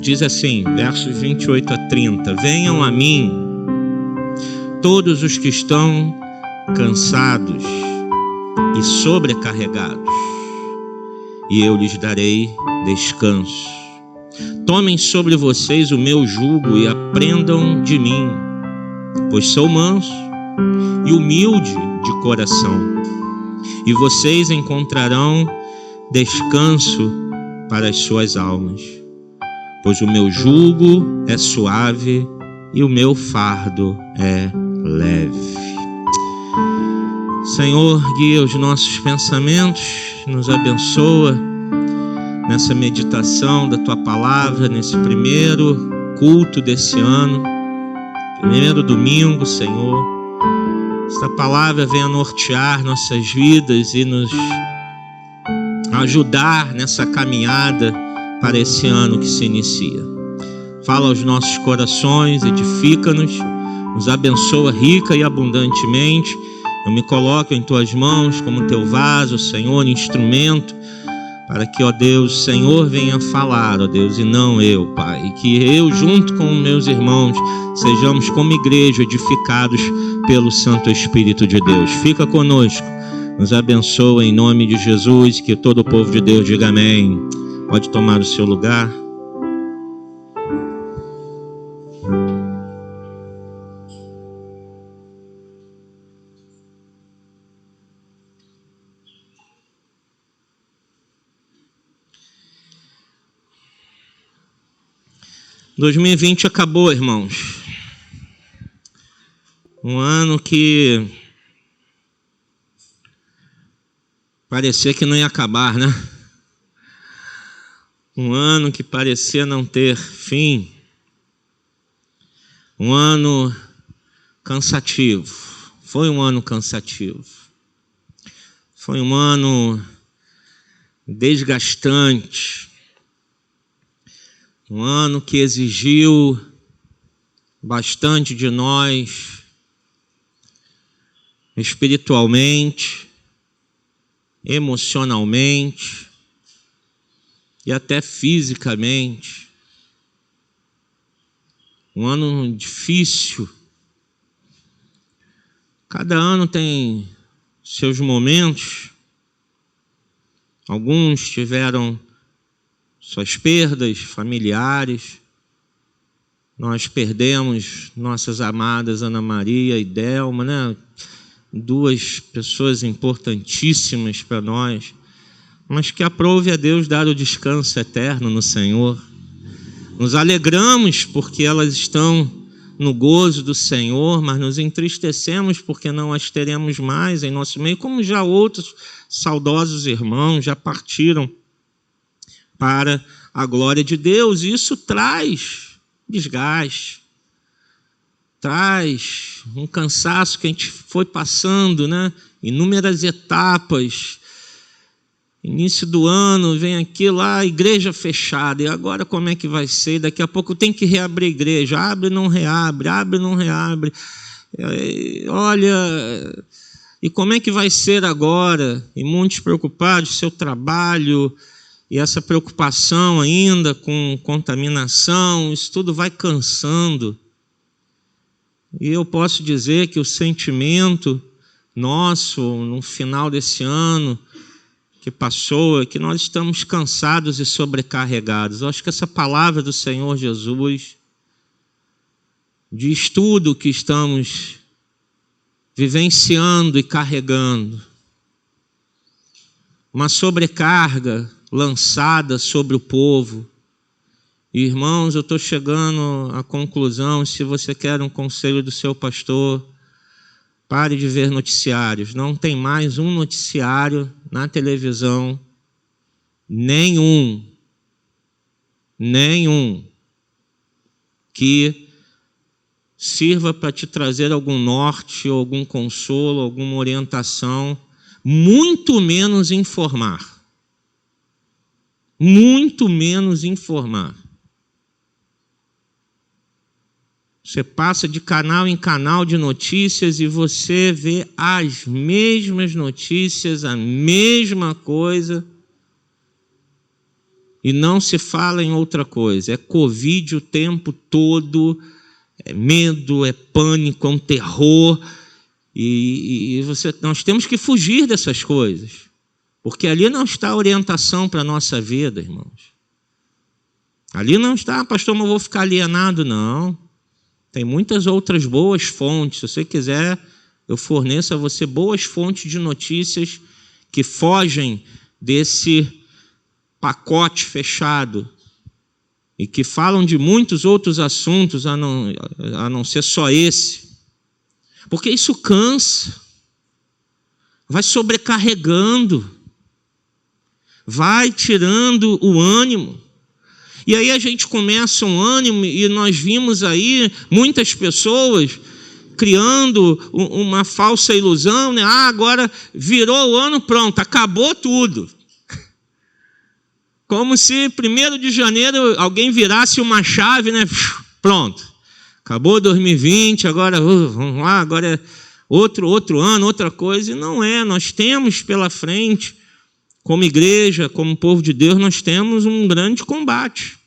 diz assim, versos 28 a 30: venham a mim todos os que estão cansados e sobrecarregados, e eu lhes darei descanso. Tomem sobre vocês o meu jugo e aprendam de mim, pois sou manso e humilde de coração, e vocês encontrarão descanso para as suas almas, pois o meu jugo é suave e o meu fardo é leve. Senhor, guia os nossos pensamentos, nos abençoa nessa meditação da Tua Palavra, nesse primeiro culto desse ano, primeiro domingo, Senhor. Esta palavra venha nortear nossas vidas e nos ajudar nessa caminhada para esse ano que se inicia. Fala aos nossos corações, edifica-nos, nos abençoa rica e abundantemente. Eu me coloco em Tuas mãos como Teu vaso, Senhor, instrumento, para que, ó Deus, o Senhor venha falar, ó Deus, e não eu, Pai. E que eu, junto com meus irmãos, sejamos como igreja edificados pelo Santo Espírito de Deus. Fica conosco, nos abençoa em nome de Jesus, que todo o povo de Deus diga amém. Pode tomar o seu lugar. – 2020 acabou, irmãos. Um ano que parecia que não ia acabar, né? Um ano que parecia não ter fim. Um ano cansativo. Foi um ano cansativo. Foi um ano desgastante. Um ano que exigiu bastante de nós, espiritualmente, emocionalmente e até fisicamente. Um ano difícil. Cada ano tem seus momentos. Alguns tiveram suas perdas familiares. Nós perdemos nossas amadas Ana Maria e Delma, né? Duas pessoas importantíssimas para nós, mas que aprove a Deus dar o descanso eterno no Senhor. Nos alegramos porque elas estão no gozo do Senhor, mas nos entristecemos porque não as teremos mais em nosso meio, como já outros saudosos irmãos já partiram para a glória de Deus. E isso traz desgaste, traz um cansaço que a gente foi passando, né? Inúmeras etapas. Início do ano, vem aqui lá, igreja fechada. E agora como é que vai ser? Daqui a pouco tem que reabrir a igreja. Abre, não reabre, abre, não reabre. Olha, e como é que vai ser agora? E muitos preocupados, seu trabalho, e essa preocupação ainda com contaminação, isso tudo vai cansando. E eu posso dizer que o sentimento nosso no final desse ano que passou é que nós estamos cansados e sobrecarregados. Eu acho que essa palavra do Senhor Jesus diz tudo o que estamos vivenciando e carregando. Uma sobrecarga lançada sobre o povo. Irmãos, eu estou chegando à conclusão, se você quer um conselho do seu pastor, pare de ver noticiários. Não tem mais um noticiário na televisão, nenhum, que sirva para te trazer algum norte, algum consolo, alguma orientação, muito menos informar. Muito menos informar. Você passa de canal em canal de notícias e você vê as mesmas notícias, a mesma coisa. e não se fala em outra coisa. É Covid o tempo todo, é medo, é pânico, é um terror. Nós temos que fugir dessas coisas, porque ali não está a orientação para a nossa vida, irmãos. Ali não está, pastor, mas eu vou ficar alienado, não. Tem muitas outras boas fontes. Se você quiser, eu forneço a você boas fontes de notícias que fogem desse pacote fechado e que falam de muitos outros assuntos a não ser só esse. Porque isso cansa, vai sobrecarregando, vai tirando o ânimo. E aí a gente começa um ânimo e nós vimos aí muitas pessoas criando uma falsa ilusão, né? Agora virou o ano, pronto, acabou tudo. Como se 1º de janeiro alguém virasse uma chave, né? Pronto. Acabou 2020, agora vamos lá, agora é outro ano, outra coisa. E não é, nós temos pela frente, como igreja, como povo de Deus, nós temos um grande combate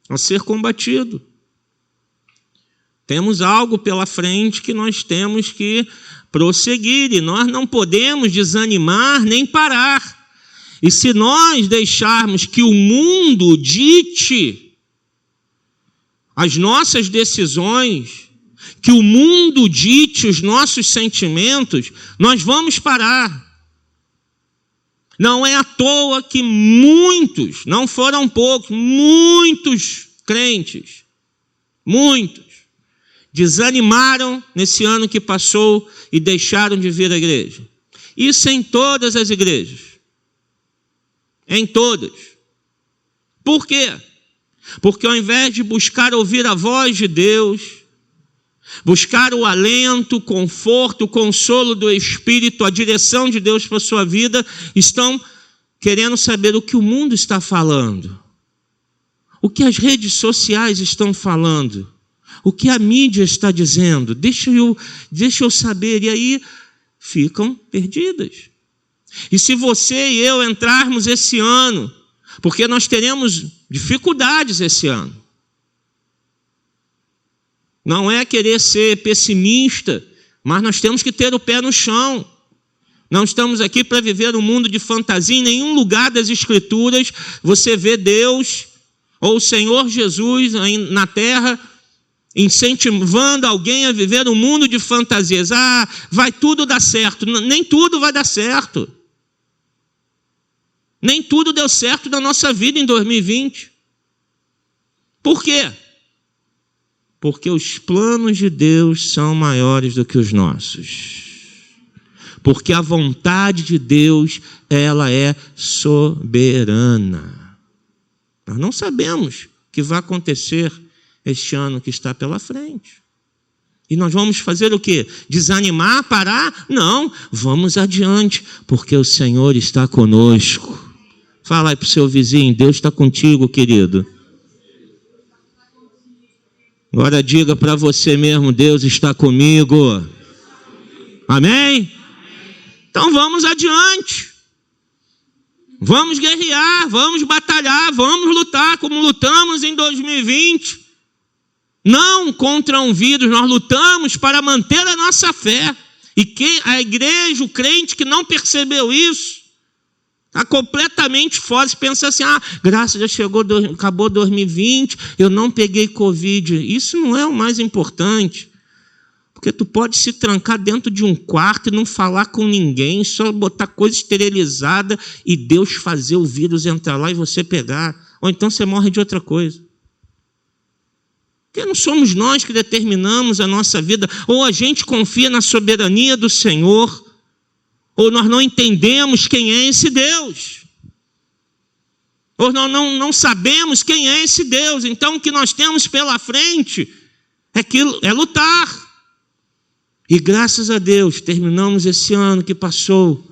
a ser combatido. Temos algo pela frente que nós temos que prosseguir, e nós não podemos desanimar nem parar. E se nós deixarmos que o mundo dite as nossas decisões, que o mundo dite os nossos sentimentos, nós vamos parar. Não é à toa que muitos, não foram poucos, muitos crentes, muitos, desanimaram nesse ano que passou e deixaram de vir à igreja. Isso em todas as igrejas. Em todas. Por quê? Porque ao invés de buscar ouvir a voz de Deus, buscar o alento, o conforto, o consolo do Espírito, a direção de Deus para a sua vida, estão querendo saber o que o mundo está falando, o que as redes sociais estão falando, o que a mídia está dizendo, deixa eu saber, e aí ficam perdidas. E se você e eu entrarmos esse ano, porque nós teremos dificuldades esse ano, não é querer ser pessimista, mas nós temos que ter o pé no chão. Não estamos aqui para viver um mundo de fantasia. Em nenhum lugar das Escrituras você vê Deus ou o Senhor Jesus na terra incentivando alguém a viver um mundo de fantasias. Vai tudo dar certo. Nem tudo vai dar certo. Nem tudo deu certo na nossa vida em 2020. Por quê? Porque os planos de Deus são maiores do que os nossos. Porque a vontade de Deus, ela é soberana. Nós não sabemos o que vai acontecer este ano que está pela frente. E nós vamos fazer o quê? Desanimar, parar? Não, vamos adiante, porque o Senhor está conosco. Fala aí para o seu vizinho, Deus está contigo, querido. Agora diga para você mesmo, Deus está comigo. Amém? Então vamos adiante. Vamos guerrear, vamos batalhar, vamos lutar como lutamos em 2020. Não contra um vírus, nós lutamos para manter a nossa fé. E a igreja, o crente que não percebeu isso, está completamente fora. Você pensa assim, graças, já chegou, acabou 2020, eu não peguei Covid. Isso não é o mais importante. Porque tu pode se trancar dentro de um quarto e não falar com ninguém, só botar coisa esterilizada e Deus fazer o vírus entrar lá e você pegar. Ou então você morre de outra coisa. Porque não somos nós que determinamos a nossa vida. Ou a gente confia na soberania do Senhor, ou nós não entendemos quem é esse Deus. Ou nós não sabemos quem é esse Deus. Então o que nós temos pela frente é lutar. E graças a Deus, terminamos esse ano que passou,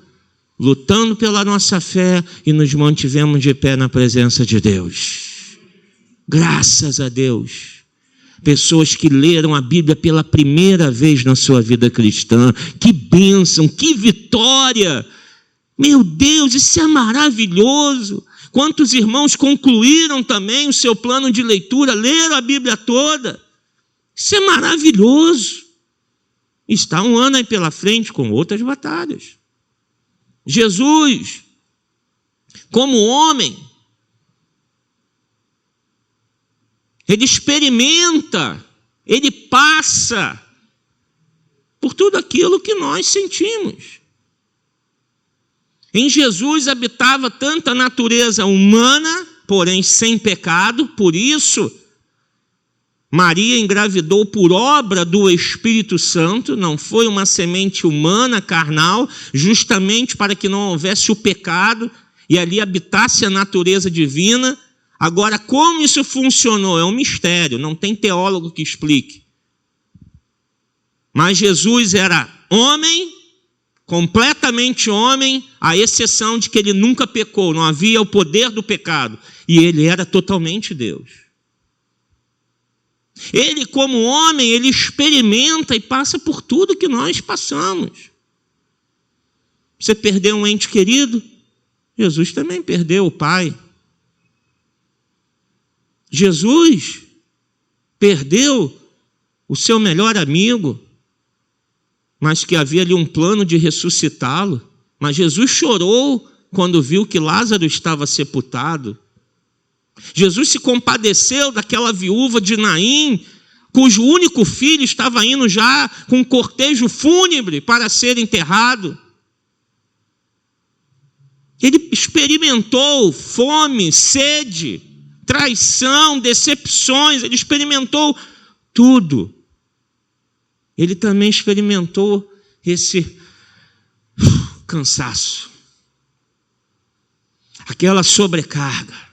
lutando pela nossa fé e nos mantivemos de pé na presença de Deus. Graças a Deus. Pessoas que leram a Bíblia pela primeira vez na sua vida cristã. Que bênção, que vitória! Meu Deus, isso é maravilhoso! Quantos irmãos concluíram também o seu plano de leitura, leram a Bíblia toda? Isso é maravilhoso. Está um ano aí pela frente com outras batalhas. Jesus, como homem, ele experimenta, ele passa por tudo aquilo que nós sentimos. Em Jesus habitava tanta natureza humana, porém sem pecado, por isso Maria engravidou por obra do Espírito Santo, não foi uma semente humana, carnal, justamente para que não houvesse o pecado e ali habitasse a natureza divina. Agora, como isso funcionou? É um mistério, não tem teólogo que explique. Mas Jesus era homem, completamente homem, à exceção de que ele nunca pecou, não havia o poder do pecado, e ele era totalmente Deus. Ele, como homem, ele experimenta e passa por tudo que nós passamos. Você perdeu um ente querido? Jesus também perdeu o pai. Jesus perdeu o seu melhor amigo, mas que havia ali um plano de ressuscitá-lo. Mas Jesus chorou quando viu que Lázaro estava sepultado. Jesus se compadeceu daquela viúva de Naim, cujo único filho estava indo já com um cortejo fúnebre para ser enterrado. Ele experimentou fome, sede, traição, decepções, ele experimentou tudo. Ele também experimentou esse cansaço, aquela sobrecarga.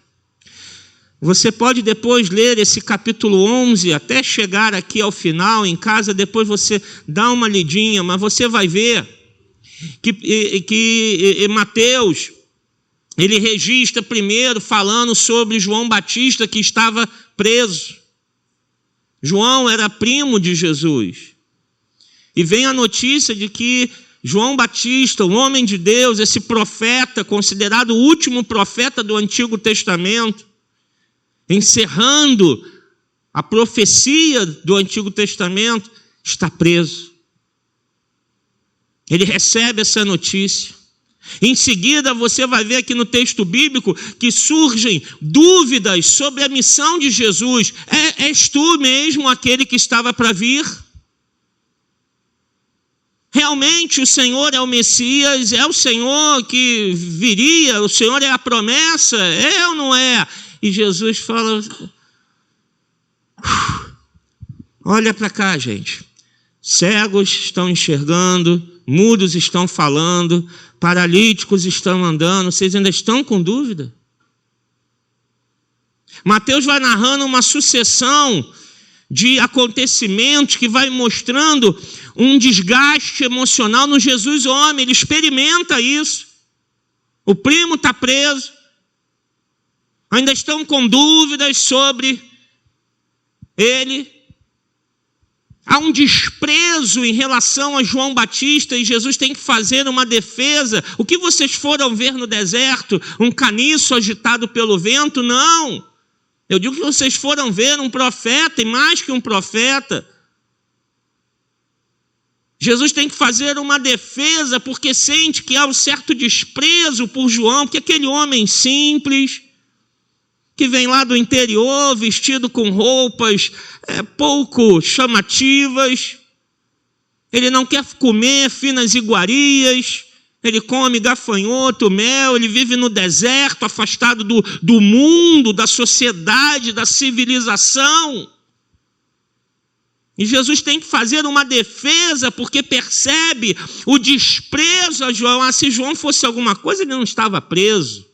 Você pode depois ler esse capítulo 11, até chegar aqui ao final, em casa, depois você dá uma lidinha, mas você vai ver que Mateus, ele registra primeiro falando sobre João Batista, que estava preso. João era primo de Jesus. E vem a notícia de que João Batista, o homem de Deus, esse profeta, considerado o último profeta do Antigo Testamento, encerrando a profecia do Antigo Testamento, está preso. Ele recebe essa notícia. Em seguida, você vai ver aqui no texto bíblico que surgem dúvidas sobre a missão de Jesus. És tu mesmo aquele que estava para vir? Realmente o Senhor é o Messias? É o Senhor que viria? O Senhor é a promessa? É ou não é? E Jesus fala, olha para cá, gente. Cegos estão enxergando, mudos estão falando, paralíticos estão andando. Vocês ainda estão com dúvida? Mateus vai narrando uma sucessão de acontecimentos que vai mostrando um desgaste emocional no Jesus homem. Ele experimenta isso. O primo está preso. Ainda estão com dúvidas sobre ele. Há um desprezo em relação a João Batista e Jesus tem que fazer uma defesa. O que vocês foram ver no deserto? Um caniço agitado pelo vento? Não. Eu digo que vocês foram ver um profeta e mais que um profeta. Jesus tem que fazer uma defesa porque sente que há um certo desprezo por João, porque aquele homem simples, que vem lá do interior, vestido com roupas pouco chamativas, ele não quer comer finas iguarias, ele come gafanhoto, mel, ele vive no deserto, afastado do mundo, da sociedade, da civilização. E Jesus tem que fazer uma defesa, porque percebe o desprezo a João. Se João fosse alguma coisa, ele não estava preso.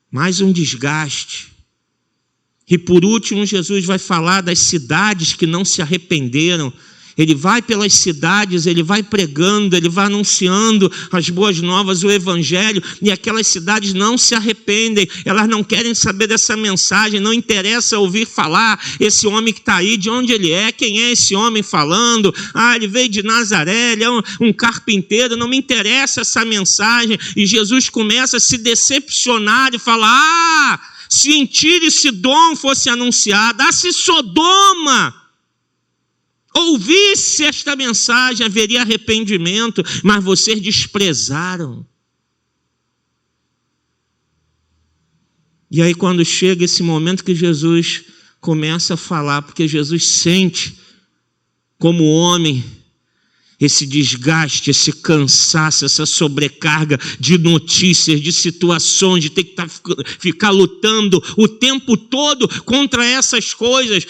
Mais um desgaste. E por último, Jesus vai falar das cidades que não se arrependeram. Ele vai pelas cidades, ele vai pregando, ele vai anunciando as boas novas, o evangelho, e aquelas cidades não se arrependem, elas não querem saber dessa mensagem, não interessa ouvir falar, esse homem que está aí, de onde ele é, quem é esse homem falando, ele veio de Nazaré, ele é um carpinteiro, não me interessa essa mensagem, e Jesus começa a se decepcionar e fala, se em Tiro e Sidom fosse anunciada, se Sodoma ouvisse esta mensagem, haveria arrependimento, mas vocês desprezaram. E aí quando chega esse momento que Jesus começa a falar, porque Jesus sente como homem esse desgaste, esse cansaço, essa sobrecarga de notícias, de situações, de ter que ficar lutando o tempo todo contra essas coisas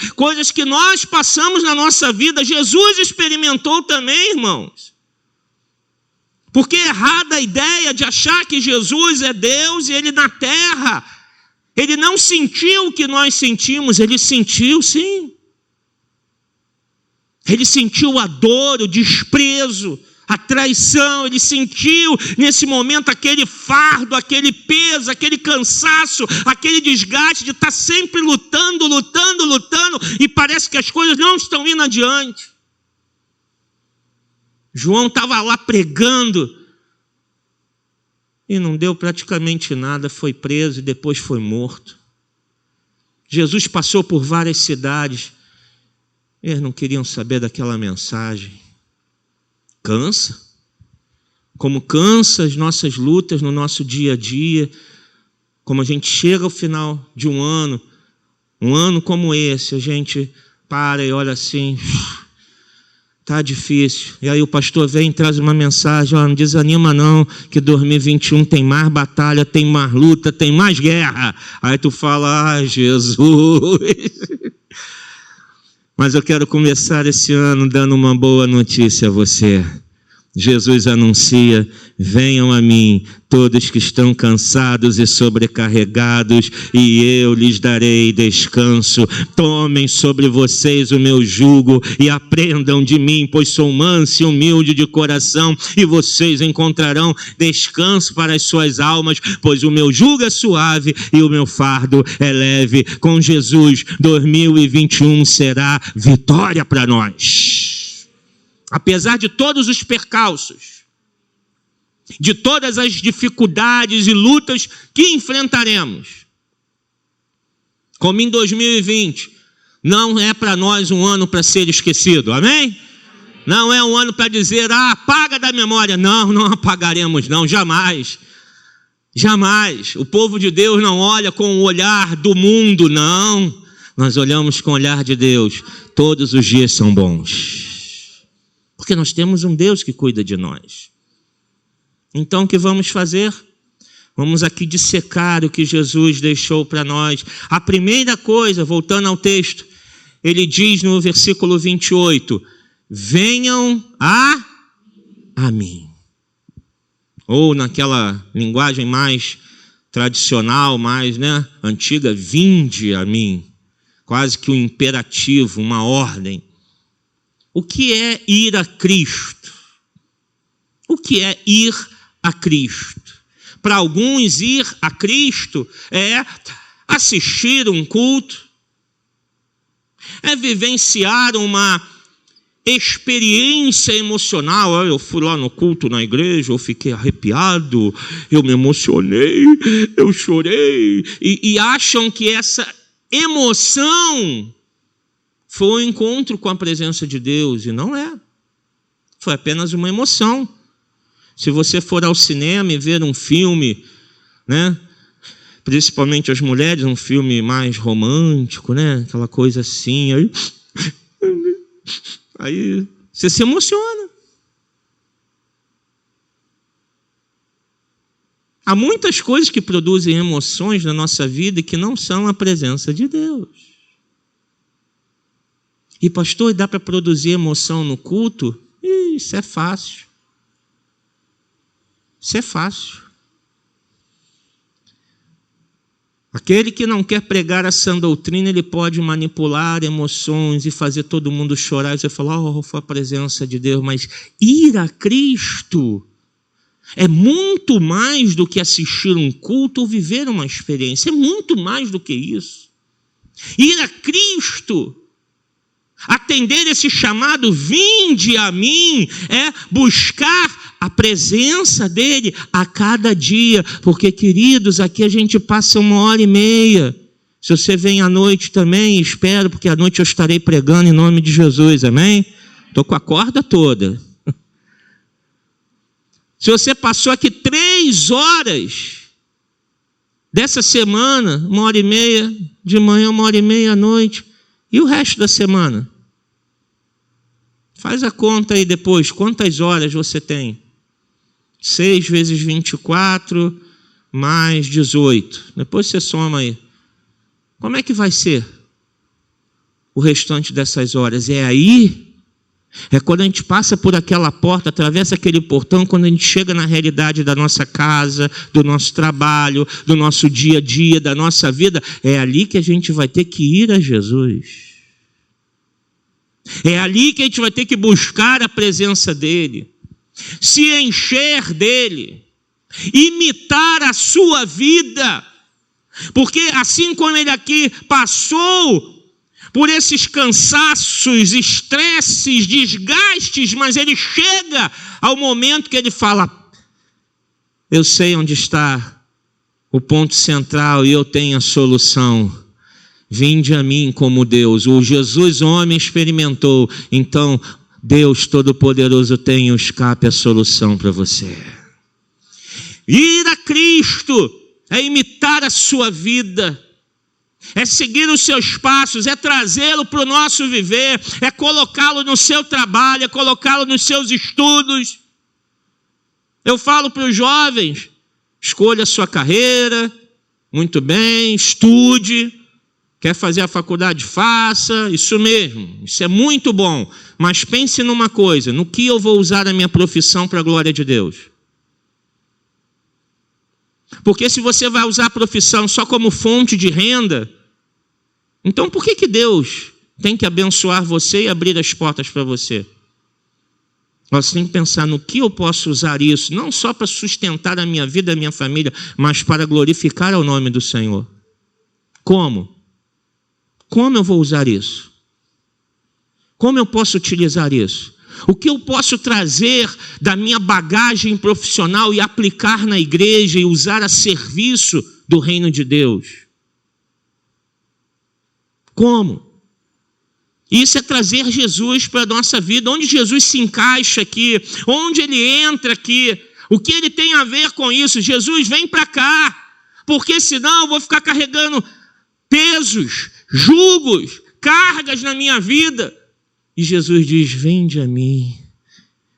que nós passamos na nossa vida. Jesus experimentou também, irmãos. Porque é errada a ideia de achar que Jesus é Deus e Ele na terra. Ele não sentiu o que nós sentimos, Ele sentiu sim. Ele sentiu a dor, o desprezo, a traição, ele sentiu nesse momento aquele fardo, aquele peso, aquele cansaço, aquele desgaste de estar sempre lutando, e parece que as coisas não estão indo adiante. João estava lá pregando e não deu praticamente nada, foi preso e depois foi morto. Jesus passou por várias cidades. Eles não queriam saber daquela mensagem. Cansa. Como cansa as nossas lutas no nosso dia a dia. Como a gente chega ao final de um ano como esse, a gente para e olha assim, tá difícil. E aí o pastor vem e traz uma mensagem, não desanima não, que 2021 tem mais batalha, tem mais luta, tem mais guerra. Aí tu fala, Jesus... Mas eu quero começar esse ano dando uma boa notícia a você. Jesus anuncia, venham a mim, todos que estão cansados e sobrecarregados, e eu lhes darei descanso. Tomem sobre vocês o meu jugo e aprendam de mim, pois sou manso e humilde de coração, e vocês encontrarão descanso para as suas almas, pois o meu jugo é suave e o meu fardo é leve. Com Jesus, 2021 será vitória para nós. Apesar de todos os percalços, de todas as dificuldades e lutas que enfrentaremos, como em 2020, não é para nós um ano para ser esquecido, amém? Não é um ano para dizer, apaga da memória. Não apagaremos não, jamais. Jamais. O povo de Deus não olha com o olhar do mundo, não. Nós olhamos com o olhar de Deus. Todos os dias são bons. Porque nós temos um Deus que cuida de nós. Então o que vamos fazer? Vamos aqui dissecar o que Jesus deixou para nós. A primeira coisa, voltando ao texto, ele diz no versículo 28, venham a mim. Ou naquela linguagem mais tradicional, mais antiga, vinde a mim. Quase que um imperativo, uma ordem. O que é ir a Cristo? O que é ir a Cristo? Para alguns, ir a Cristo é assistir um culto, é vivenciar uma experiência emocional. Eu fui lá no culto na igreja, eu fiquei arrepiado, eu me emocionei, eu chorei, e acham que essa emoção foi um encontro com a presença de Deus, e não é. Foi apenas uma emoção. Se você for ao cinema e ver um filme, principalmente as mulheres, um filme mais romântico, aquela coisa assim, aí você se emociona. Há muitas coisas que produzem emoções na nossa vida e que não são a presença de Deus. E pastor, dá para produzir emoção no culto? Isso é fácil. Isso é fácil. Aquele que não quer pregar a sã doutrina, ele pode manipular emoções e fazer todo mundo chorar. E você fala, foi a presença de Deus. Mas ir a Cristo é muito mais do que assistir um culto ou viver uma experiência. É muito mais do que isso. Ir a Cristo, atender esse chamado, vinde a mim, é buscar a presença dele a cada dia, porque, queridos, aqui a gente passa 1h30. Se você vem à noite também, espero, porque à noite eu estarei pregando em nome de Jesus, amém? Estou com a corda toda. Se você passou aqui 3 horas dessa semana, 1h30 de manhã, 1h30 à noite, e o resto da semana? Faz a conta aí depois, quantas horas você tem? 6 vezes 24, mais 18. Depois você soma aí. Como é que vai ser o restante dessas horas? É aí, é quando a gente passa por aquela porta, atravessa aquele portão, quando a gente chega na realidade da nossa casa, do nosso trabalho, do nosso dia a dia, da nossa vida, é ali que a gente vai ter que ir a Jesus. É ali que a gente vai ter que buscar a presença dele, se encher dele, imitar a sua vida, porque assim como ele aqui passou por esses cansaços, estresses, desgastes, mas ele chega ao momento que ele fala, eu sei onde está o ponto central e eu tenho a solução. Vinde a mim como Deus. O Jesus homem experimentou. Então, Deus Todo-Poderoso tem o escape, a solução para você. Ir a Cristo é imitar a sua vida, é seguir os seus passos, é trazê-lo para o nosso viver, é colocá-lo no seu trabalho, é colocá-lo nos seus estudos. Eu falo para os jovens, escolha a sua carreira, muito bem, estude. Quer fazer a faculdade? Faça, isso mesmo, isso é muito bom. Mas pense numa coisa, no que eu vou usar a minha profissão para a glória de Deus? Porque se você vai usar a profissão só como fonte de renda, então por que Deus tem que abençoar você e abrir as portas para você? Você tem que pensar no que eu posso usar isso, não só para sustentar a minha vida, a minha família, mas para glorificar ao nome do Senhor. Como? Como eu vou usar isso? Como eu posso utilizar isso? O que eu posso trazer da minha bagagem profissional e aplicar na igreja e usar a serviço do reino de Deus? Como? Isso é trazer Jesus para a nossa vida, onde Jesus se encaixa aqui, onde ele entra aqui, o que ele tem a ver com isso? Jesus, vem para cá, porque senão eu vou ficar carregando pesos, jugos, cargas na minha vida. E Jesus diz, vinde a mim.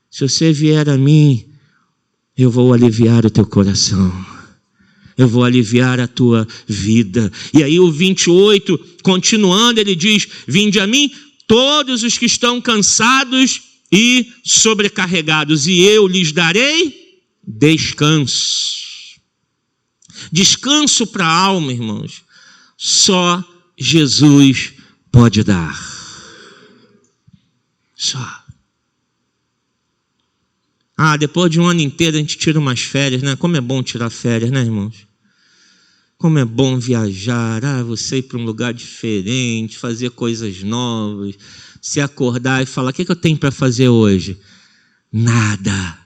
Se você vier a mim, eu vou aliviar o teu coração. Eu vou aliviar a tua vida. E aí o 28, continuando, ele diz, vinde a mim todos os que estão cansados e sobrecarregados, e eu lhes darei descanso. Descanso para a alma, irmãos. Só Jesus pode dar. Só. Depois de um ano inteiro a gente tira umas férias, né? Como é bom tirar férias, né, irmãos? Como é bom viajar, você ir para um lugar diferente, fazer coisas novas, se acordar e falar, o que eu tenho para fazer hoje? Nada.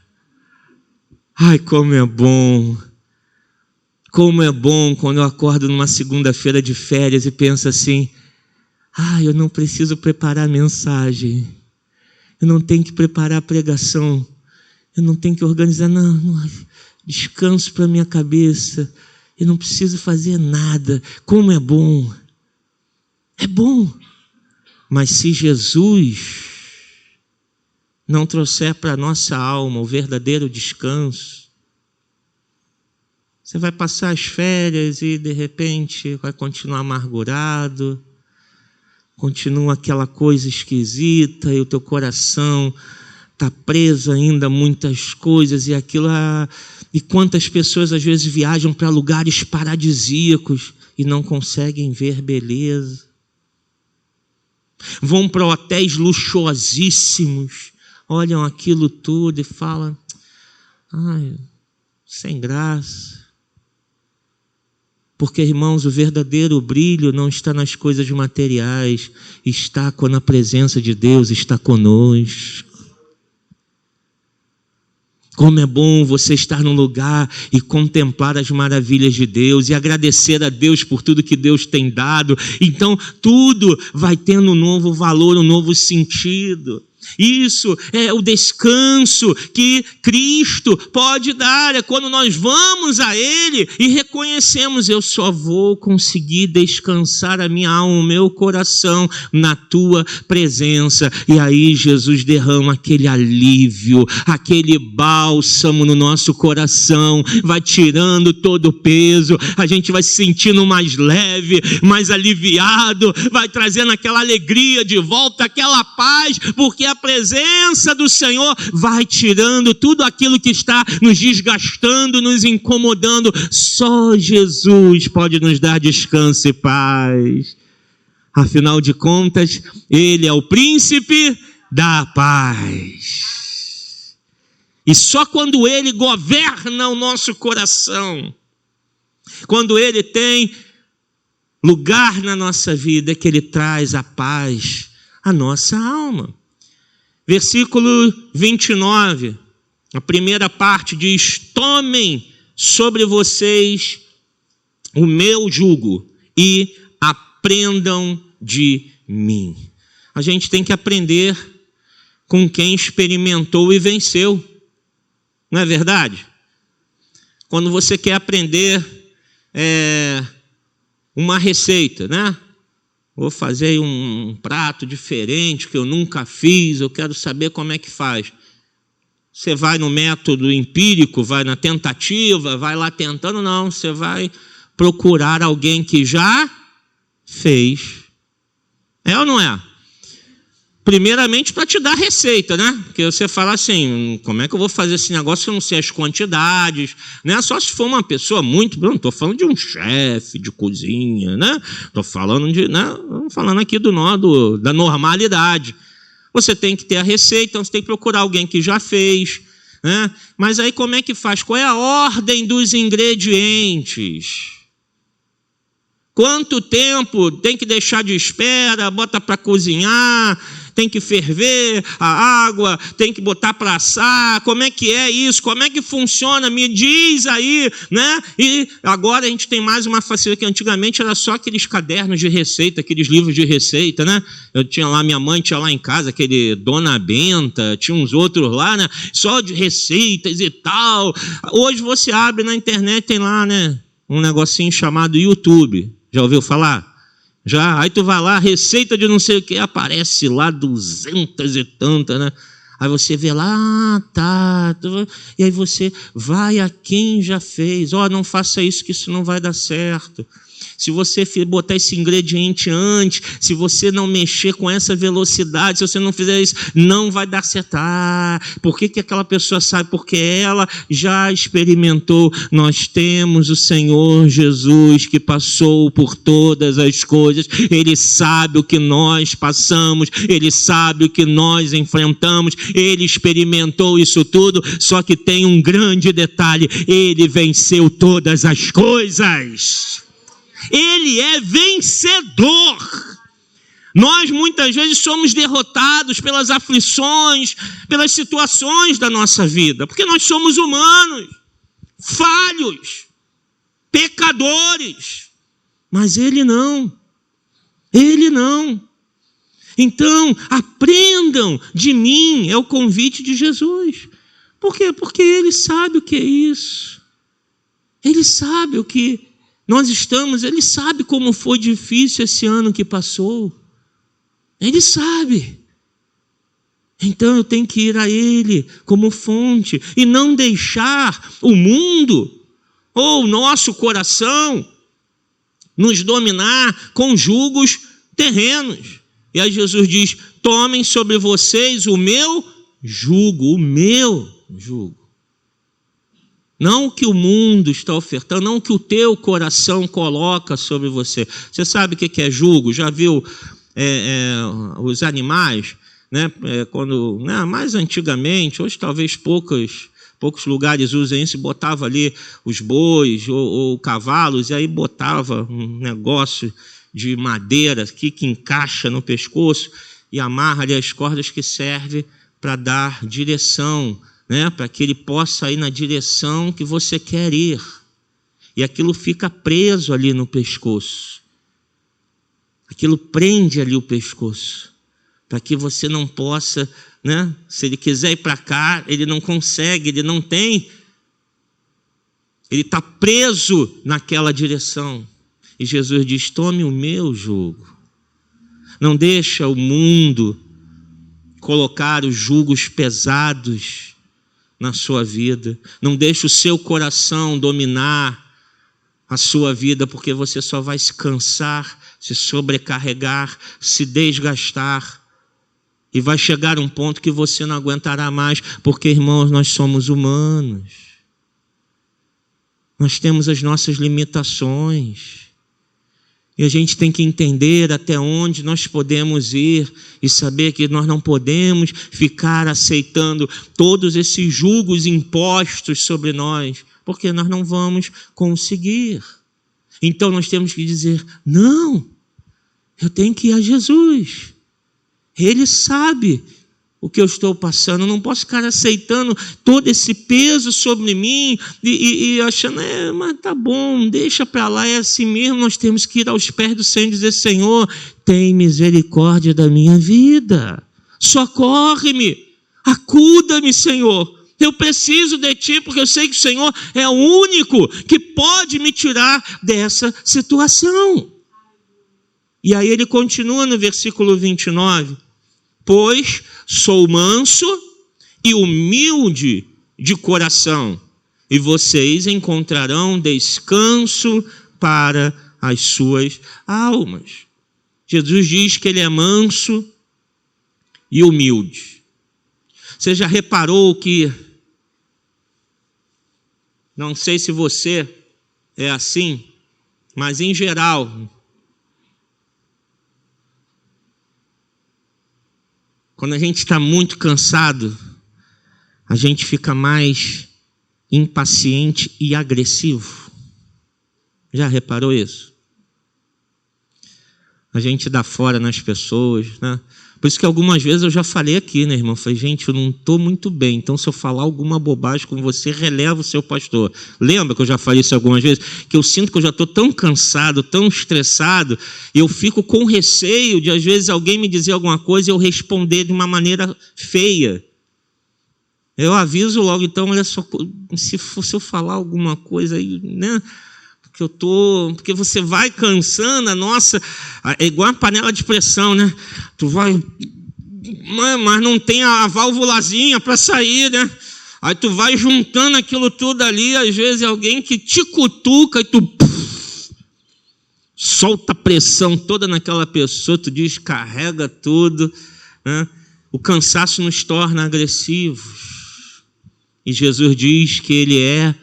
Ai, como é bom. Como é bom quando eu acordo numa segunda-feira de férias e penso assim, eu não preciso preparar a mensagem, eu não tenho que preparar a pregação, eu não tenho que organizar, não, descanso para a minha cabeça, eu não preciso fazer nada. Como é bom, é bom. Mas se Jesus não trouxer para a nossa alma o verdadeiro descanso, você vai passar as férias e de repente vai continuar amargurado, continua aquela coisa esquisita e o teu coração está preso ainda a muitas coisas e aquilo. E quantas pessoas às vezes viajam para lugares paradisíacos e não conseguem ver beleza. Vão para hotéis luxuosíssimos, olham aquilo tudo e falam: ai, sem graça. Porque, irmãos, o verdadeiro brilho não está nas coisas materiais, está quando a presença de Deus está conosco. Como é bom você estar num lugar e contemplar as maravilhas de Deus e agradecer a Deus por tudo que Deus tem dado. Então, tudo vai tendo um novo valor, um novo sentido. Isso é o descanso que Cristo pode dar. É quando nós vamos a Ele e reconhecemos: eu só vou conseguir descansar a minha alma, o meu coração na Tua presença. E aí Jesus derrama aquele alívio, aquele bálsamo no nosso coração, vai tirando todo o peso, a gente vai se sentindo mais leve, mais aliviado, vai trazendo aquela alegria de volta, aquela paz, porque a presença do Senhor vai tirando tudo aquilo que está nos desgastando, nos incomodando. Só Jesus pode nos dar descanso e paz. Afinal de contas, Ele é o príncipe da paz. E só quando Ele governa o nosso coração, quando Ele tem lugar na nossa vida, é que Ele traz a paz à nossa alma. Versículo 29, a primeira parte diz: tomem sobre vocês o meu jugo e aprendam de mim. A gente tem que aprender com quem experimentou e venceu, não é verdade? Quando você quer aprender uma receita, né? Vou fazer um prato diferente que eu nunca fiz, eu quero saber como é que faz. Você vai no método empírico, vai na tentativa, vai lá tentando? Não, você vai procurar alguém que já fez. É ou não é? Primeiramente para te dar receita, né? Porque você fala assim: como é que eu vou fazer esse negócio se eu não sei as quantidades, né? Só se for uma pessoa muito... Não estou falando de um chefe de cozinha, né? Estou falando falando aqui da normalidade. Você tem que ter a receita, então você tem que procurar alguém que já fez, né? Mas aí como é que faz? Qual é a ordem dos ingredientes? Quanto tempo tem que deixar de espera, bota para cozinhar, tem que ferver a água, tem que botar para assar, como é que é isso, como é que funciona, me diz aí, né? E agora a gente tem mais uma facilidade, que antigamente era só aqueles cadernos de receita, aqueles livros de receita, né? Eu tinha lá, minha mãe tinha lá em casa, aquele Dona Benta, tinha uns outros lá, né? Só de receitas e tal. Hoje você abre na internet, tem lá, né? Um negocinho chamado YouTube. Já ouviu falar? Já? Aí tu vai lá, receita de não sei o que, aparece lá 200 e tantas, né? Aí você vê lá, tá. E aí você vai a quem já fez. Não faça isso que isso não vai dar certo. Se você botar esse ingrediente antes, se você não mexer com essa velocidade, se você não fizer isso, não vai dar certo. Por que aquela pessoa sabe? Porque ela já experimentou. Nós temos o Senhor Jesus que passou por todas as coisas. Ele sabe o que nós passamos, Ele sabe o que nós enfrentamos, Ele experimentou isso tudo, só que tem um grande detalhe: Ele venceu todas as coisas. Ele é vencedor. Nós muitas vezes somos derrotados pelas aflições, pelas situações da nossa vida, porque nós somos humanos, falhos, pecadores, mas Ele não. Ele não. Então, aprendam de mim, é o convite de Jesus. Por quê? Porque Ele sabe o que é isso. Ele sabe o que nós estamos, Ele sabe como foi difícil esse ano que passou. Ele sabe. Então eu tenho que ir a Ele como fonte e não deixar o mundo ou o nosso coração nos dominar com jugos terrenos. E aí Jesus diz: tomem sobre vocês o meu jugo, o meu jugo. Não o que o mundo está ofertando, não o que o teu coração coloca sobre você. Você sabe o que é jugo? Já viu os animais, né? Quando, né? Mais antigamente, hoje talvez poucos lugares usam isso, botava ali os bois ou cavalos, e aí botava um negócio de madeira aqui que encaixa no pescoço e amarra ali as cordas que serve para dar direção, né? Para que ele possa ir na direção que você quer ir. E aquilo fica preso ali no pescoço. Aquilo prende ali o pescoço, para que você não possa, né? Se ele quiser ir para cá, ele não consegue, ele não tem. Ele está preso naquela direção. E Jesus diz: tome o meu jugo. Não deixa o mundo colocar os jugos pesados na sua vida. Não deixa o seu coração dominar a sua vida, porque você só vai se cansar, se sobrecarregar, se desgastar. E vai chegar um ponto que você não aguentará mais, porque, irmãos, nós somos humanos. Nós temos as nossas limitações. E a gente tem que entender até onde nós podemos ir e saber que nós não podemos ficar aceitando todos esses julgos impostos sobre nós, porque nós não vamos conseguir. Então nós temos que dizer: não, eu tenho que ir a Jesus. Ele sabe o que eu estou passando. Eu não posso ficar aceitando todo esse peso sobre mim e achando, mas tá bom, deixa para lá, é assim mesmo. Nós temos que ir aos pés do Senhor e dizer: Senhor, tem misericórdia da minha vida. Socorre-me, acuda-me, Senhor. Eu preciso de Ti, porque eu sei que o Senhor é o único que pode me tirar dessa situação. E aí ele continua no versículo 29. Pois sou manso e humilde de coração, e vocês encontrarão descanso para as suas almas. Jesus diz que ele é manso e humilde. Você já reparou que, não sei se você é assim, mas em geral, quando a gente está muito cansado, a gente fica mais impaciente e agressivo. Já reparou isso? A gente dá fora nas pessoas, né? Por isso que algumas vezes eu já falei aqui, né, irmão? Eu falei: gente, eu não estou muito bem, então se eu falar alguma bobagem com você, releva o seu pastor. Lembra que eu já falei isso algumas vezes? Que eu sinto que eu já estou tão cansado, tão estressado, e eu fico com receio de, às vezes, alguém me dizer alguma coisa e eu responder de uma maneira feia. Eu aviso logo: então, olha só, se eu falar alguma coisa aí, né? Porque você vai cansando, é igual a panela de pressão, né? Tu vai, mas não tem a válvulazinha para sair, né? Aí tu vai juntando aquilo tudo ali, às vezes alguém que te cutuca e tu solta a pressão toda naquela pessoa, tu descarrega tudo, né? O cansaço nos torna agressivos. E Jesus diz que ele é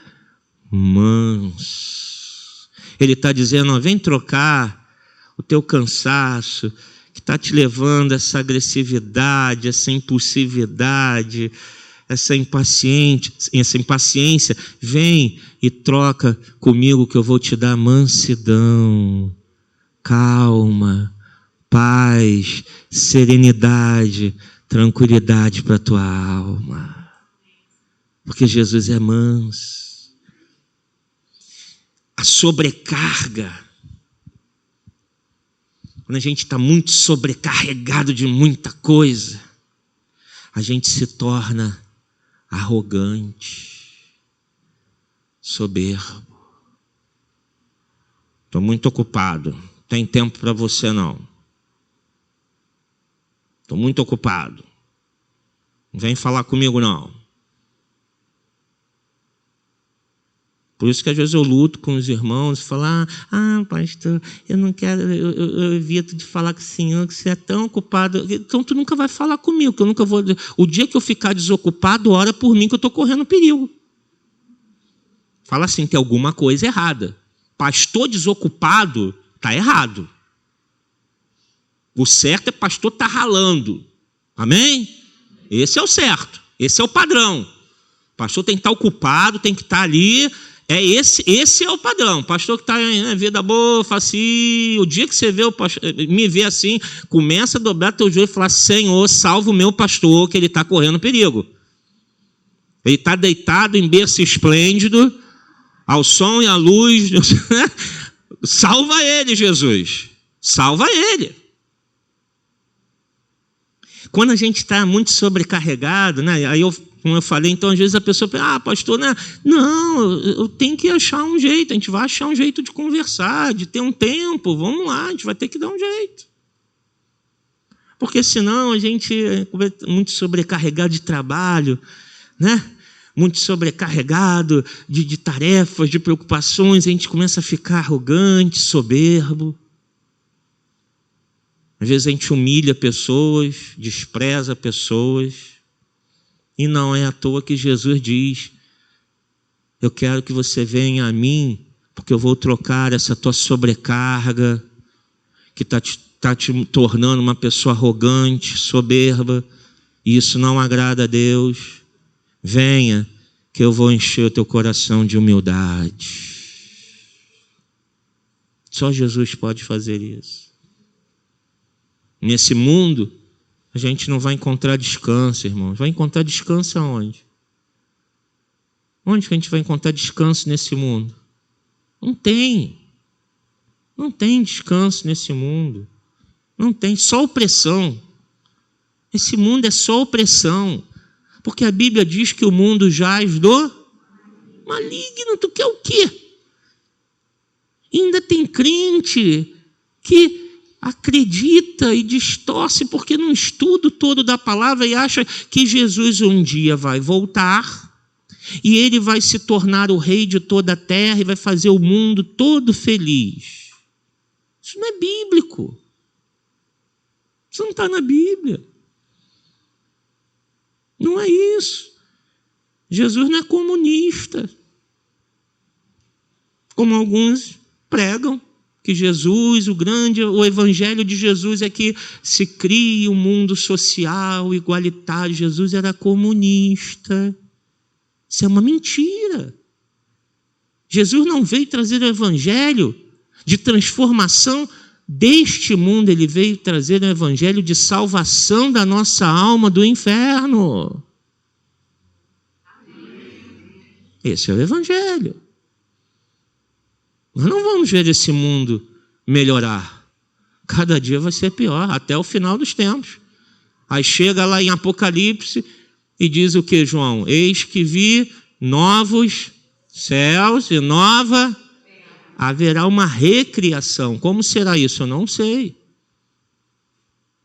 manso. Ele está dizendo: vem trocar o teu cansaço, que está te levando a essa agressividade, essa impulsividade, essa impaciência. Vem e troca comigo, que eu vou te dar mansidão, calma, paz, serenidade, tranquilidade para a tua alma. Porque Jesus é manso. A sobrecarga, quando a gente está muito sobrecarregado de muita coisa, a gente se torna arrogante, soberbo. Estou muito ocupado, não tem tempo para você não. Estou muito ocupado, não vem falar comigo não. Por isso que às vezes eu luto com os irmãos e falo: pastor, eu não quero, eu evito de falar com o senhor, que você é tão ocupado. Então tu nunca vai falar comigo, que eu nunca vou. O dia que eu ficar desocupado, ora por mim, que eu estou correndo perigo. Fala assim, tem alguma coisa errada. Pastor desocupado está errado. O certo é pastor estar ralando. Amém? Esse é o certo. Esse é o padrão. O pastor tem que estar ocupado, tem que estar ali. Esse é o padrão. O pastor que está em vida boa, facinho. O dia que você vê me vê assim, começa a dobrar teu joelho e falar: Senhor, salva o meu pastor, que ele está correndo perigo. Ele está deitado em berço esplêndido, ao som e à luz. Salva ele, Jesus. Salva ele. Quando a gente está muito sobrecarregado, né? Aí como eu falei, então às vezes a pessoa pensa: pastor, né? Não, eu tenho que achar um jeito. A gente vai achar um jeito de conversar, de ter um tempo. Vamos lá, a gente vai ter que dar um jeito. Porque senão a gente é muito sobrecarregado de trabalho, né? Muito sobrecarregado de tarefas, de preocupações, a gente começa a ficar arrogante, soberbo. Às vezes a gente humilha pessoas, despreza pessoas. E não é à toa que Jesus diz: eu quero que você venha a mim, porque eu vou trocar essa tua sobrecarga, que está te tornando uma pessoa arrogante, soberba, e isso não agrada a Deus. Venha, que eu vou encher o teu coração de humildade. Só Jesus pode fazer isso. Nesse mundo, a gente não vai encontrar descanso, irmãos. Vai encontrar descanso aonde? Onde que a gente vai encontrar descanso nesse mundo? Não tem. Não tem descanso nesse mundo. Não tem, só opressão. Esse mundo é só opressão. Porque a Bíblia diz que o mundo jaz do maligno. Tu quer o quê? Ainda tem crente que acredita e distorce porque não estuda todo da palavra e acha que Jesus um dia vai voltar e ele vai se tornar o rei de toda a terra e vai fazer o mundo todo feliz. Isso não é bíblico. Isso não está na Bíblia. Não é isso. Jesus não é comunista, como alguns pregam, que Jesus, o evangelho de Jesus é que se cria um mundo social, igualitário. Jesus era comunista. Isso é uma mentira. Jesus não veio trazer o evangelho de transformação deste mundo, ele veio trazer o evangelho de salvação da nossa alma do inferno. Esse é o evangelho. Nós não vamos ver esse mundo melhorar. Cada dia vai ser pior, até o final dos tempos. Aí chega lá em Apocalipse e diz o que, João? Eis que vi novos céus e nova... Haverá uma recriação. Como será isso? Eu não sei.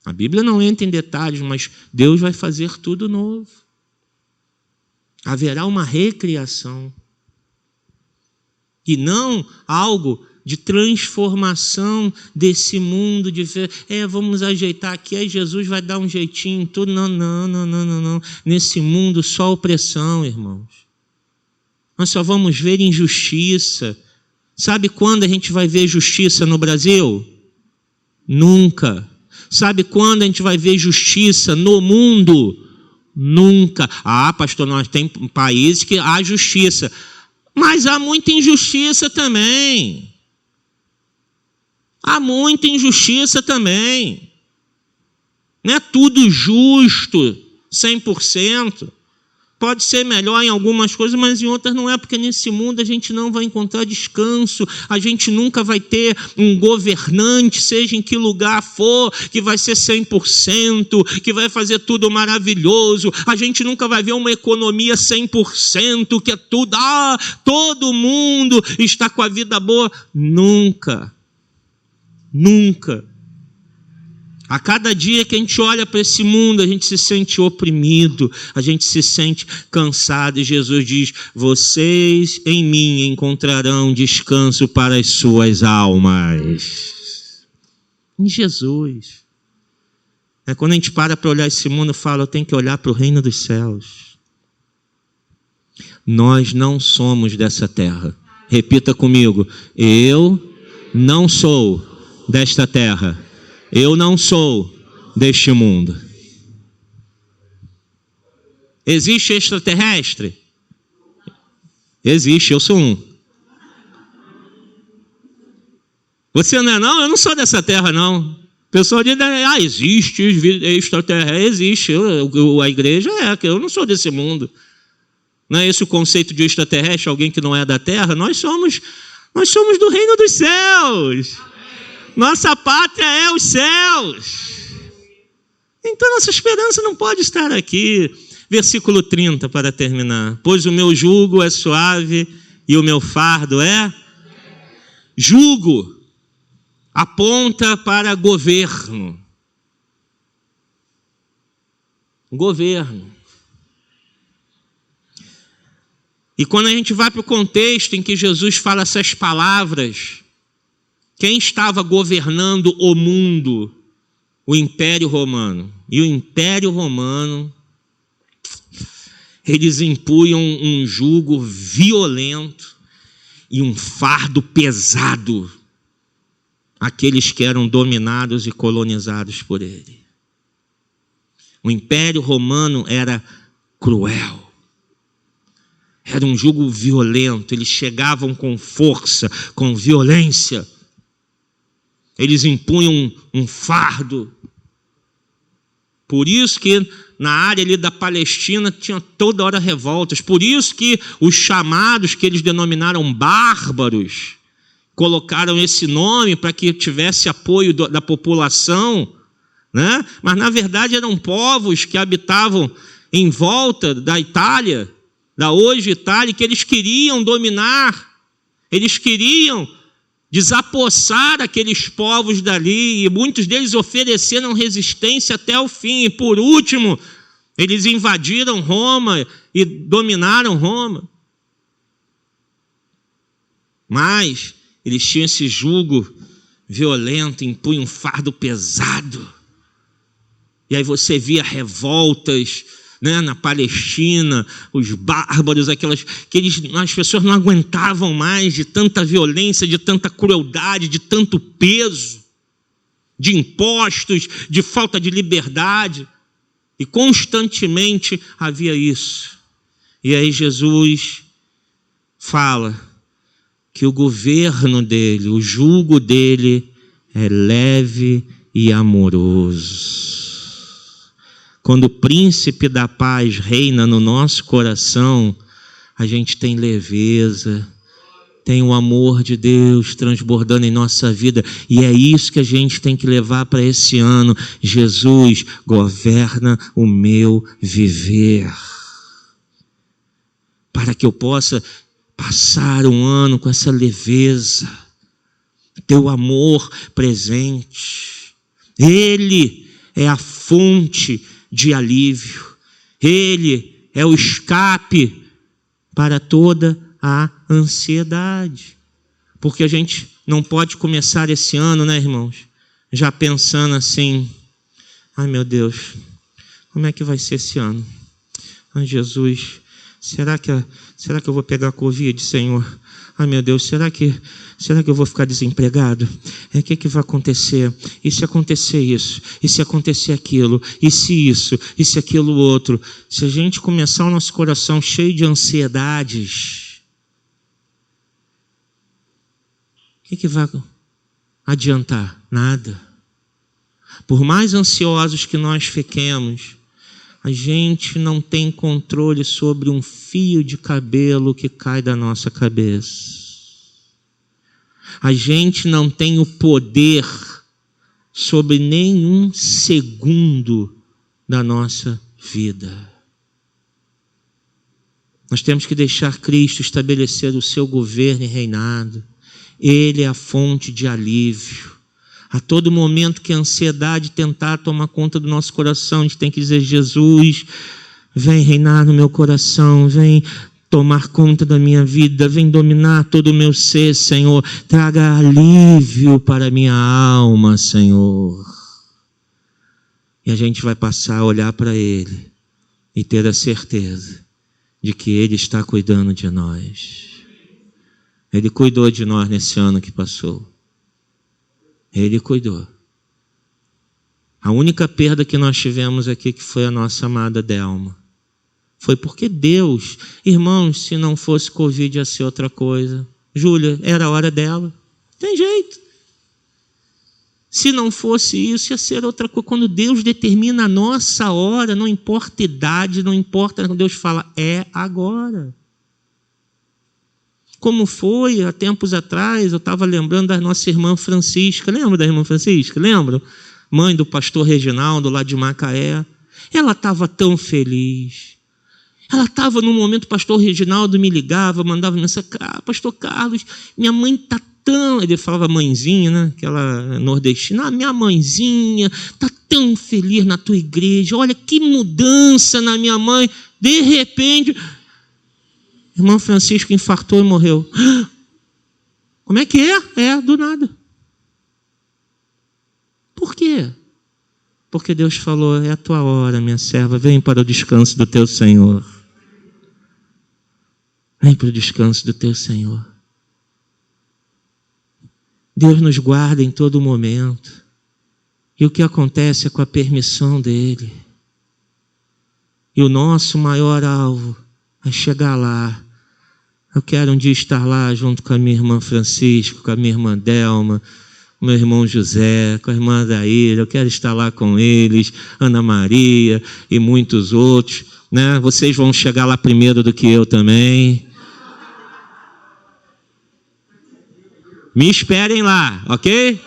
A Bíblia não entra em detalhes, mas Deus vai fazer tudo novo. Haverá uma recriação. E não algo de transformação desse mundo, de ver, vamos ajeitar aqui, aí Jesus vai dar um jeitinho em tudo. Não. Nesse mundo só opressão, irmãos. Nós só vamos ver injustiça. Sabe quando a gente vai ver justiça no Brasil? Nunca. Sabe quando a gente vai ver justiça no mundo? Nunca. Pastor, nós temos países que há justiça. Mas há muita injustiça também. Há muita injustiça também. Não é tudo justo, 100%. Pode ser melhor em algumas coisas, mas em outras não é, porque nesse mundo a gente não vai encontrar descanso, a gente nunca vai ter um governante, seja em que lugar for, que vai ser 100%, que vai fazer tudo maravilhoso, a gente nunca vai ver uma economia 100%, que é tudo, todo mundo está com a vida boa. Nunca. A cada dia que a gente olha para esse mundo, a gente se sente oprimido, a gente se sente cansado. E Jesus diz: vocês em mim encontrarão descanso para as suas almas. Em Jesus. Quando a gente para olhar esse mundo, eu falo: eu tenho que olhar para o reino dos céus. Nós não somos dessa terra. Repita comigo: eu não sou desta terra. Eu não sou deste mundo. Existe extraterrestre? Existe, eu sou um. Você não é não? Eu não sou dessa terra não. O pessoal diz, existe extraterrestre, existe. A igreja que eu não sou desse mundo. Não é esse o conceito de extraterrestre, alguém que não é da terra? Nós somos do reino dos céus. Nossa pátria é os céus. Então nossa esperança não pode estar aqui. Versículo 30 para terminar. Pois o meu jugo é suave e o meu fardo é... Jugo aponta para governo. Governo. E quando a gente vai para o contexto em que Jesus fala essas palavras, quem estava governando o mundo? O Império Romano. E o Império Romano, eles impunham um jugo violento e um fardo pesado àqueles que eram dominados e colonizados por ele. O Império Romano era cruel. Era um jugo violento, eles chegavam com força, com violência. Eles impunham um fardo. Por isso que na área ali da Palestina tinha toda hora revoltas. Por isso que os chamados, que eles denominaram bárbaros, colocaram esse nome para que tivesse apoio da população, né? Mas na verdade eram povos que habitavam em volta da Itália, da hoje Itália, que eles queriam dominar, eles queriam desapossar aqueles povos dali, e muitos deles ofereceram resistência até o fim, e por último, eles invadiram Roma e dominaram Roma. Mas eles tinham esse jugo violento, impunham um fardo pesado, e aí você via revoltas, né, na Palestina, os bárbaros, as pessoas não aguentavam mais de tanta violência, de tanta crueldade, de tanto peso, de impostos, de falta de liberdade, e constantemente havia isso. E aí Jesus fala que o governo dele, o jugo dele é leve e amoroso. Quando o príncipe da paz reina no nosso coração, a gente tem leveza, tem o amor de Deus transbordando em nossa vida, e é isso que a gente tem que levar para esse ano. Jesus governa o meu viver, para que eu possa passar um ano com essa leveza, ter o amor presente. Ele é a fonte de alívio. Ele é o escape para toda a ansiedade. Porque a gente não pode começar esse ano, né, irmãos, já pensando assim: ai meu Deus, como é que vai ser esse ano? Ai Jesus, será que eu vou pegar Covid, Senhor? Ai meu Deus, será que eu vou ficar desempregado? O que vai acontecer? E se acontecer isso? E se acontecer aquilo? E se isso? E se aquilo outro? Se a gente começar o nosso coração cheio de ansiedades, o que vai adiantar? Nada. Por mais ansiosos que nós fiquemos, a gente não tem controle sobre um fio de cabelo que cai da nossa cabeça. A gente não tem o poder sobre nenhum segundo da nossa vida. Nós temos que deixar Cristo estabelecer o seu governo e reinado. Ele é a fonte de alívio. A todo momento que a ansiedade tentar tomar conta do nosso coração, a gente tem que dizer: Jesus, vem reinar no meu coração, vem tomar conta da minha vida, vem dominar todo o meu ser, Senhor. Traga alívio para a minha alma, Senhor. E a gente vai passar a olhar para Ele e ter a certeza de que Ele está cuidando de nós. Ele cuidou de nós nesse ano que passou. Ele cuidou. A única perda que nós tivemos aqui, que foi a nossa amada Delma, foi porque Deus, irmãos, se não fosse Covid ia ser outra coisa. Júlia, era a hora dela. Tem jeito. Se não fosse isso, ia ser outra coisa. Quando Deus determina a nossa hora, não importa a idade, não importa, quando Deus fala, é agora. Como foi há tempos atrás, eu estava lembrando da nossa irmã Francisca. Lembra da irmã Francisca? Lembra? Mãe do pastor Reginaldo, lá de Macaé. Ela estava tão feliz. Ela estava num momento, o pastor Reginaldo me ligava, mandava mensagem, pastor Carlos, minha mãe está tão... Ele falava mãezinha, né? Aquela nordestina. Minha mãezinha está tão feliz na tua igreja. Olha que mudança na minha mãe. De repente... Irmão Francisco infartou e morreu. Como é que é? Do nada. Por quê? Porque Deus falou, é a tua hora, minha serva, vem para o descanso do teu Senhor. Vem para o descanso do teu Senhor. Deus nos guarda em todo momento. E o que acontece é com a permissão dEle. E o nosso maior alvo é chegar lá. Eu quero um dia estar lá junto com a minha irmã Francisco, com a minha irmã Delma, com meu irmão José, com a irmã Daíra. Eu quero estar lá com eles, Ana Maria e muitos outros, né? Vocês vão chegar lá primeiro do que eu também. Me esperem lá, ok?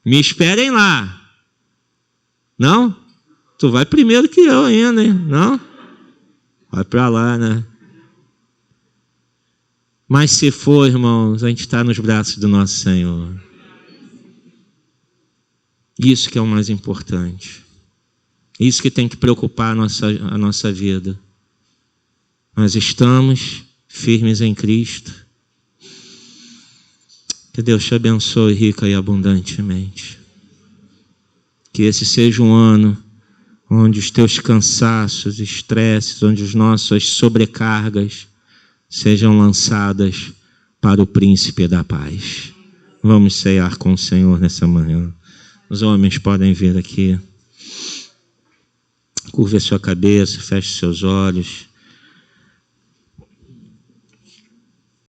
Me esperem lá. Não? Tu vai primeiro que eu ainda, hein? Não? Vai para lá, né? Mas se for, irmãos, a gente está nos braços do nosso Senhor. Isso que é o mais importante. Isso que tem que preocupar a nossa vida. Nós estamos firmes em Cristo. Que Deus te abençoe rica e abundantemente. Que esse seja um ano onde os teus cansaços, estresses, onde as nossas sobrecargas sejam lançadas para o príncipe da paz. Vamos ceiar com o Senhor nessa manhã. Os homens podem vir aqui. Curve a sua cabeça, feche seus olhos.